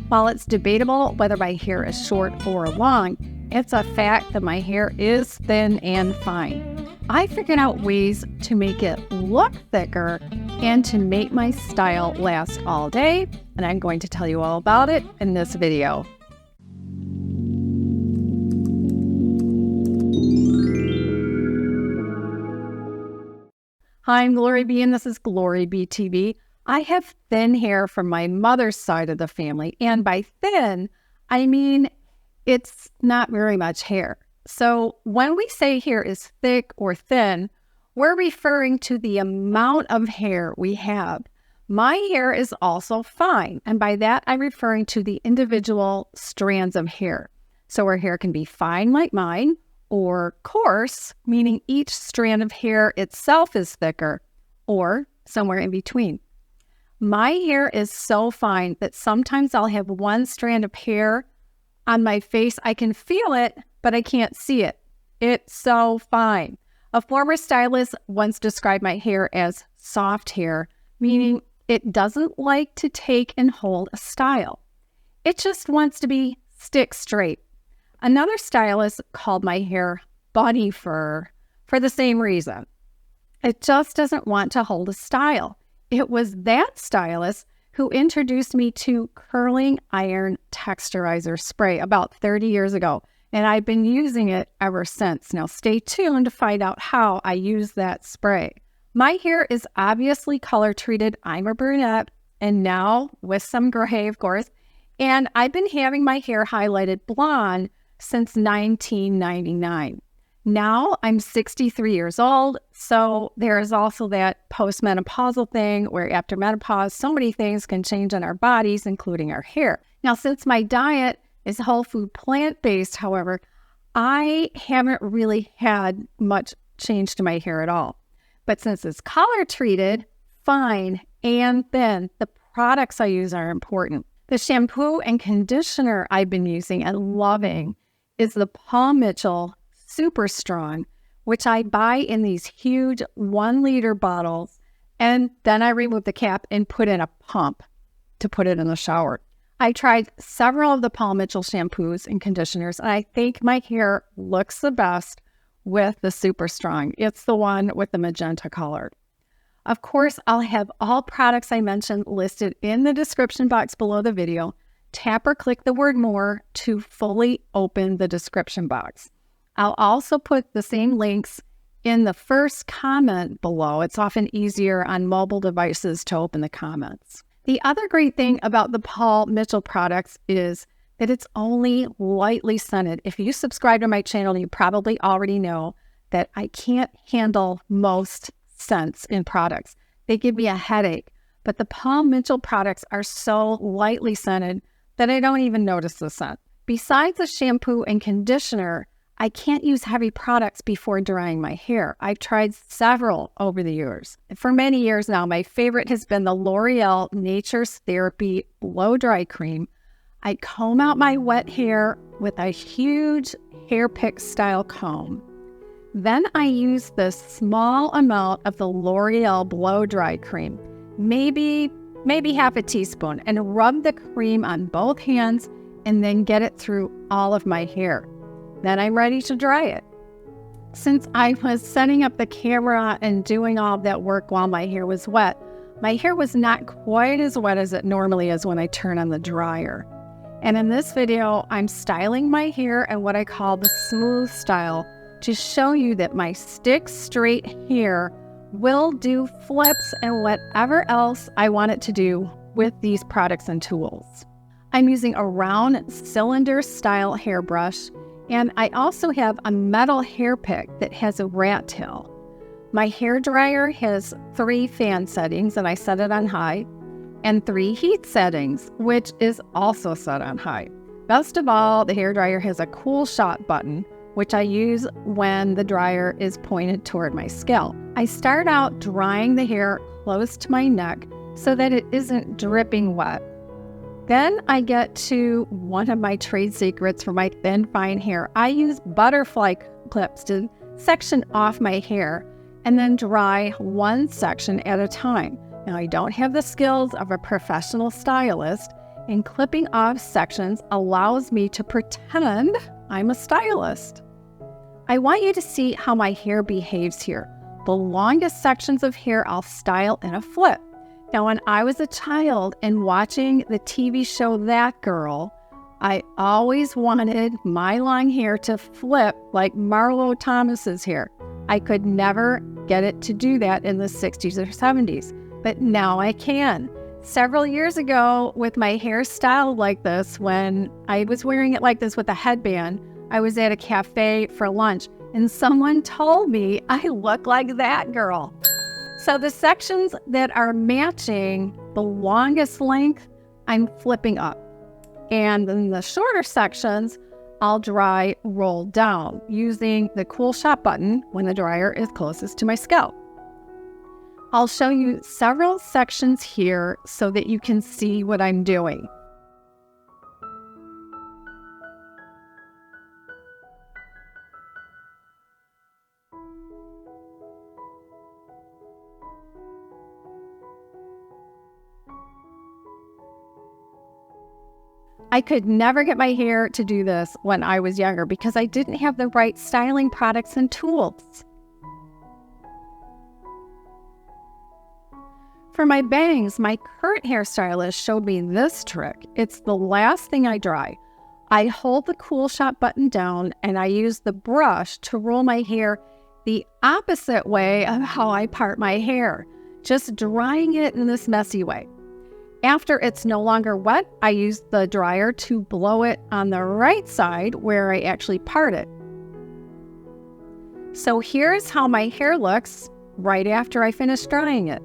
While it's debatable whether my hair is short or long, it's a fact that my hair is thin and fine. I figured out ways to make it look thicker and to make my style last all day, and I'm going to tell you all about it in this video. Hi, I'm GloryB, and this is GloryB-TV. I have thin hair from my mother's side of the family, and by thin, I mean it's not very much hair. So when we say hair is thick or thin, we're referring to the amount of hair we have. My hair is also fine, and by that I'm referring to the individual strands of hair. So our hair can be fine like mine, or coarse, meaning each strand of hair itself is thicker, or somewhere in between. My hair is so fine that sometimes I'll have one strand of hair on my face. I can feel it, but I can't see it. It's so fine. A former stylist once described my hair as soft hair, meaning it doesn't like to take and hold a style. It just wants to be stick straight. Another stylist called my hair bunny fur for the same reason. It just doesn't want to hold a style. It was that stylist who introduced me to curling iron texturizer spray about 30 years ago, and I've been using it ever since. Now stay tuned to find out how I use that spray. My hair is obviously color treated. I'm a brunette, and now with some gray, of course, and I've been having my hair highlighted blonde since 1999. Now I'm 63 years old, so there is also that postmenopausal thing where after menopause, so many things can change in our bodies, including our hair. Now, since my diet is whole food plant-based, however, I haven't really had much change to my hair at all. But since it's color treated, fine, and thin, the products I use are important. The shampoo and conditioner I've been using and loving is the Paul Mitchell Super Strong, which I buy in these huge 1-liter bottles, and then I remove the cap and put in a pump to put it in the shower. I tried several of the Paul Mitchell shampoos and conditioners, and I think my hair looks the best with the Super Strong. It's the one with the magenta color. Of course, I'll have all products I mentioned listed in the description box below the video. Tap or click the word more to fully open the description box. I'll also put the same links in the first comment below. It's often easier on mobile devices to open the comments. The other great thing about the Paul Mitchell products is that it's only lightly scented. If you subscribe to my channel, you probably already know that I can't handle most scents in products. They give me a headache. But the Paul Mitchell products are so lightly scented that I don't even notice the scent. Besides the shampoo and conditioner, I can't use heavy products before drying my hair. I've tried several over the years. For many years now, my favorite has been the L'Oreal Nature's Therapy Blow Dry Cream. I comb out my wet hair with a huge hair pick style comb. Then I use this small amount of the L'Oreal Blow Dry Cream, maybe half a teaspoon, and rub the cream on both hands and then get it through all of my hair. Then I'm ready to dry it. Since I was setting up the camera and doing all of that work while my hair was wet, my hair was not quite as wet as it normally is when I turn on the dryer. And in this video, I'm styling my hair in what I call the smooth style to show you that my stick straight hair will do flips and whatever else I want it to do with these products and tools. I'm using a round cylinder style hairbrush, and I also have a metal hair pick that has a rat tail. My hair dryer has 3 fan settings, and I set it on high, and 3 heat settings, which is also set on high. Best of all, the hair dryer has a cool shot button, which I use when the dryer is pointed toward my scalp. I start out drying the hair close to my neck so that it isn't dripping wet. Then I get to one of my trade secrets for my thin, fine hair. I use butterfly clips to section off my hair and then dry one section at a time. Now, I don't have the skills of a professional stylist, and clipping off sections allows me to pretend I'm a stylist. I want you to see how my hair behaves here. The longest sections of hair I'll style in a flip. Now, when I was a child and watching the TV show That Girl, I always wanted my long hair to flip like Marlo Thomas's hair. I could never get it to do that in the 60s or 70s, but now I can. Several years ago, with my hair styled like this, when I was wearing it like this with a headband, I was at a cafe for lunch, and someone told me I look like that girl. So the sections that are matching the longest length, I'm flipping up. And then the shorter sections, I'll dry roll down using the cool shot button when the dryer is closest to my scalp. I'll show you several sections here so that you can see what I'm doing. I could never get my hair to do this when I was younger because I didn't have the right styling products and tools. For my bangs, my current hairstylist showed me this trick. It's the last thing I dry. I hold the cool shot button down and I use the brush to roll my hair the opposite way of how I part my hair, just drying it in this messy way. After it's no longer wet, I use the dryer to blow it on the right side where I actually part it. So here's how my hair looks right after I finish drying it.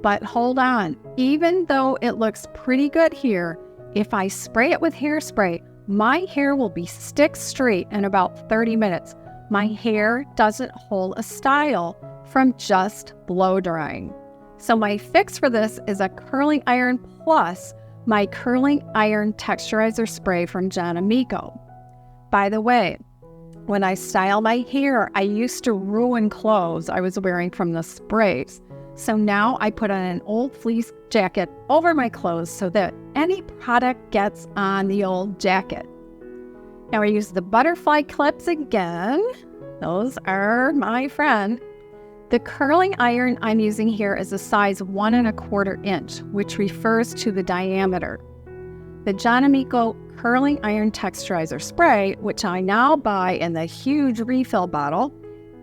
But hold on, even though it looks pretty good here, if I spray it with hairspray, my hair will be stick straight in about 30 minutes. My hair doesn't hold a style from just blow drying. So my fix for this is a curling iron plus my curling iron texturizer spray from John Amico. By the way, when I style my hair, I used to ruin clothes I was wearing from the sprays. So now I put on an old fleece jacket over my clothes so that any product gets on the old jacket. Now I use the butterfly clips again. Those are my friend. The curling iron I'm using here is a size 1 1/4 inch, which refers to the diameter. The John Amico curling iron texturizer spray, which I now buy in the huge refill bottle,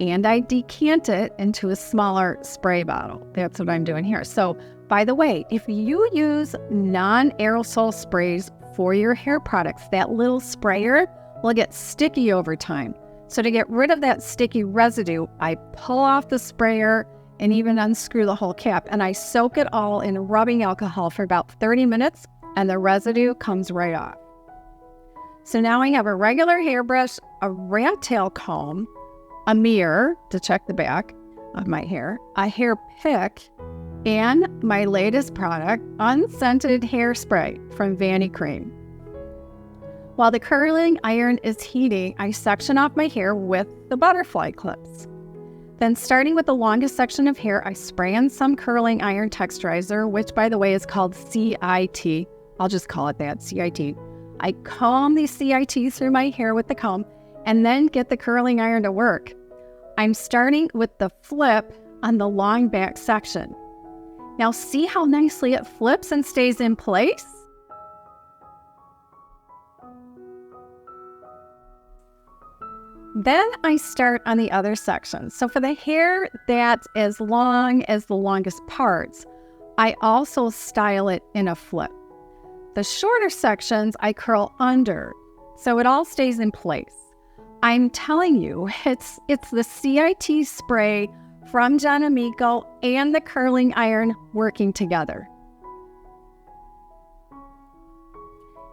and I decant it into a smaller spray bottle. That's what I'm doing here. So, by the way, if you use non-aerosol sprays for your hair products, that little sprayer will get sticky over time. So to get rid of that sticky residue, I pull off the sprayer and even unscrew the whole cap, and I soak it all in rubbing alcohol for about 30 minutes, and the residue comes right off. So now I have a regular hairbrush, a rat tail comb, a mirror to check the back of my hair, a hair pick, and my latest product, unscented hairspray from Creme. While the curling iron is heating, I section off my hair with the butterfly clips. Then starting with the longest section of hair, I spray in some curling iron texturizer, which by the way is called CIT. I'll just call it that, CIT. I comb the CIT through my hair with the comb and then get the curling iron to work. I'm starting with the flip on the long back section. Now see how nicely it flips and stays in place? Then I start on the other section. So for the hair that's as long as the longest parts, I also style it in a flip. The shorter sections I curl under, so it all stays in place. I'm telling you, it's the CIT spray from John Amico and the curling iron working together.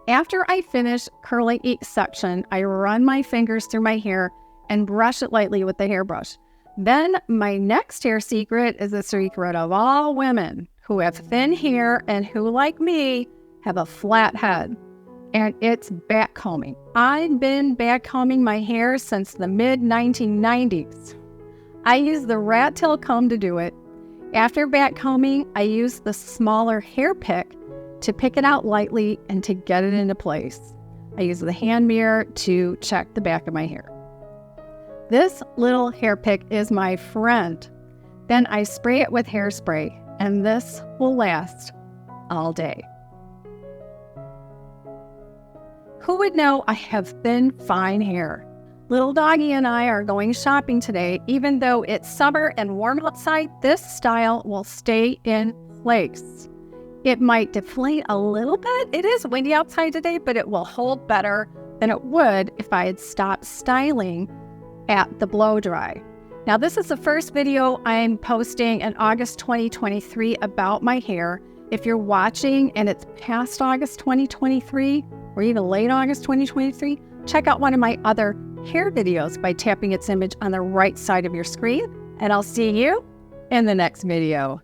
After I finish curling each section, I run my fingers through my hair and brush it lightly with the hairbrush. Then my next hair secret is the secret of all women who have thin hair and who, like me, have a flat head. And it's backcombing. I've been backcombing my hair since the mid-1990s. I use the rat tail comb to do it. After backcombing, I use the smaller hair pick to pick it out lightly and to get it into place. I use the hand mirror to check the back of my hair. This little hair pick is my friend. Then I spray it with hairspray, and this will last all day. Who would know I have thin, fine hair? Little doggy and I are going shopping today. Even though it's summer and warm outside, this style will stay in place. It might deflate a little bit. It is windy outside today, but it will hold better than it would if I had stopped styling at the blow dry. Now, this is the first video I'm posting in August 2023 about my hair. If you're watching and it's past August 2023 or even late August 2023, check out one of my other hair videos by tapping its image on the right side of your screen, and I'll see you in the next video.